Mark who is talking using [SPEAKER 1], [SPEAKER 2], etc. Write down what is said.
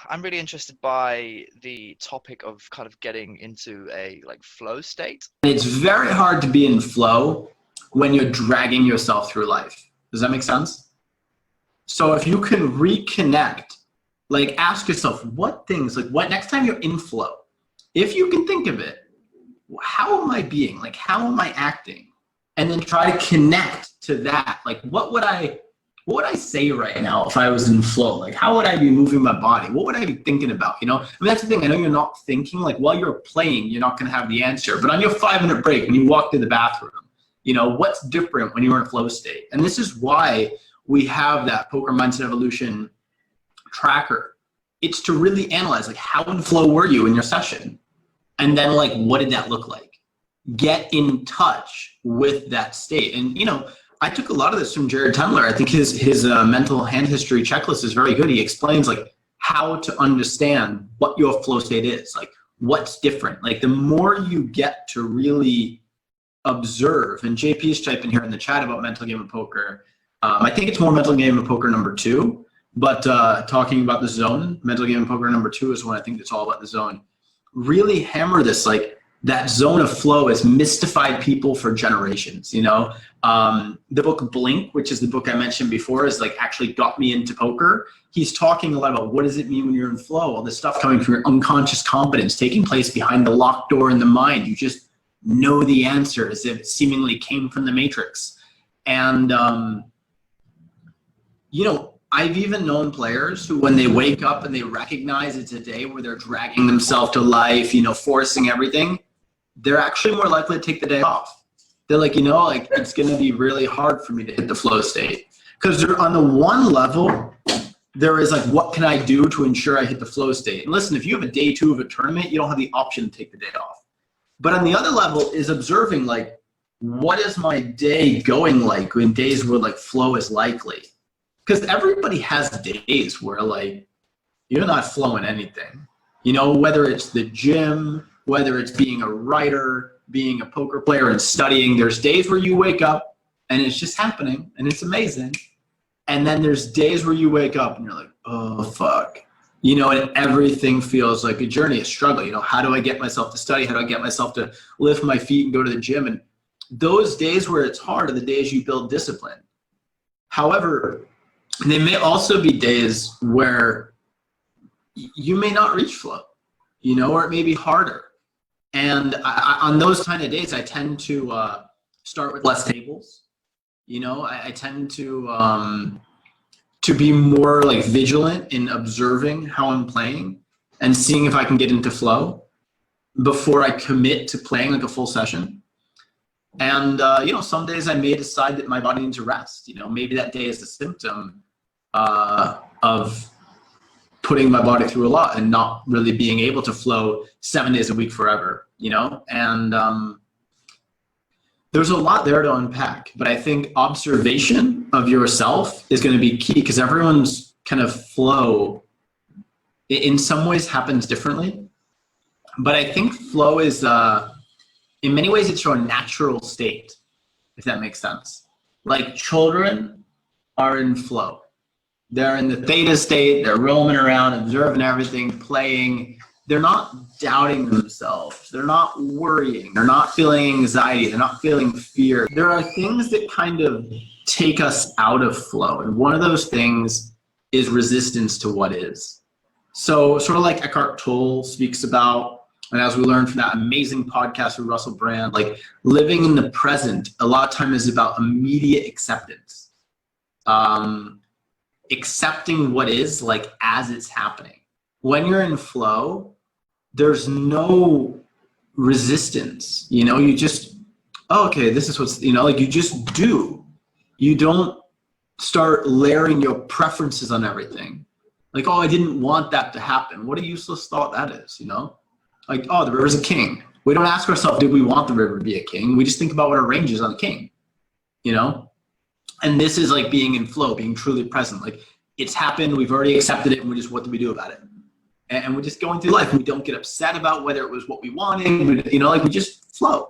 [SPEAKER 1] I'm really interested by the topic of kind of getting into a like flow state.
[SPEAKER 2] It's very hard to be in flow when you're dragging yourself through life. Does that make sense? So if you can reconnect, like ask yourself what things, like what next time you're in flow, if you can think of it, how am I being? Like how am I acting? And then try to connect to that. Like what would I say right now if I was in flow? Like how would I be moving my body? What would I be thinking about? You know, I mean, that's the thing. I know you're not thinking, like while you're playing, you're not going to have the answer, but on your 5-minute break, when you walk to the bathroom, you know, what's different when you're in flow state? And this is why we have that Poker Mindset Evolution tracker. It's to really analyze, like how in flow were you in your session? And then like, what did that look like? Get in touch with that state. And, you know, I took a lot of this from Jared Tendler. I think his mental hand history checklist is very good. He explains like how to understand what your flow state is, like what's different. Like the more you get to really observe, and JP's typing here in the chat about mental game of poker. I think it's more mental game of poker number 2, but talking about the zone, mental game of poker number 2 is when I think it's all about the zone. Really hammer this, like that zone of flow has mystified people for generations, you know? The book Blink, which is the book I mentioned before, is like actually got me into poker. He's talking a lot about what does it mean when you're in flow, all this stuff coming from your unconscious competence, taking place behind the locked door in the mind. You just know the answer as if it seemingly came from the Matrix. And, you know, I've even known players who, when they wake up and they recognize it's a day where they're dragging themselves to life, you know, forcing everything, they're actually more likely to take the day off. They're like, you know, like it's going to be really hard for me to hit the flow state. Because on the one level, there is like, what can I do to ensure I hit the flow state? And listen, if you have a day 2 of a tournament, you don't have the option to take the day off. But on the other level is observing, like, what is my day going like in days where like flow is likely? Because everybody has days where like you're not flowing anything. You know, whether it's the gym, whether it's being a writer, being a poker player and studying, there's days where you wake up and it's just happening and it's amazing. And then there's days where you wake up and you're like, oh, fuck. You know, and everything feels like a journey, a struggle. You know, how do I get myself to study? How do I get myself to lift my feet and go to the gym? And those days where it's hard are the days you build discipline. However, they may also be days where you may not reach flow, you know, or it may be harder. And on those kind of days, I tend to start with less tables. You know, I tend to be more like vigilant in observing how I'm playing and seeing if I can get into flow before I commit to playing like a full session. And, you know, some days I may decide that my body needs to rest. You know, maybe that day is a symptom of putting my body through a lot and not really being able to flow 7 days a week forever, you know? And there's a lot there to unpack, but I think observation of yourself is going to be key because everyone's kind of flow in some ways happens differently. But I think flow is, in many ways, it's your natural state, if that makes sense. Like children are in flow. They're in the theta state, they're roaming around, observing everything, playing. They're not doubting themselves. They're not worrying. They're not feeling anxiety. They're not feeling fear. There are things that kind of take us out of flow. And one of those things is resistance to what is. So sort of like Eckhart Tolle speaks about, and as we learned from that amazing podcast with Russell Brand, like living in the present, a lot of time is about immediate acceptance. Accepting what is like as it's happening. When you're in flow, there's no resistance, you know, you just, oh, okay, this is what's, you know, like you just do. You don't start layering your preferences on everything. Like, oh, I didn't want that to happen. What a useless thought that is, you know? Like, oh, the river's a king. We don't ask ourselves, did we want the river to be a king? We just think about what our range is on the king, you know? And this is like being in flow, being truly present. Like it's happened, we've already accepted it, and we just, what do we do about it? And we're just going through life. We don't get upset about whether it was what we wanted, you know, like we just flow.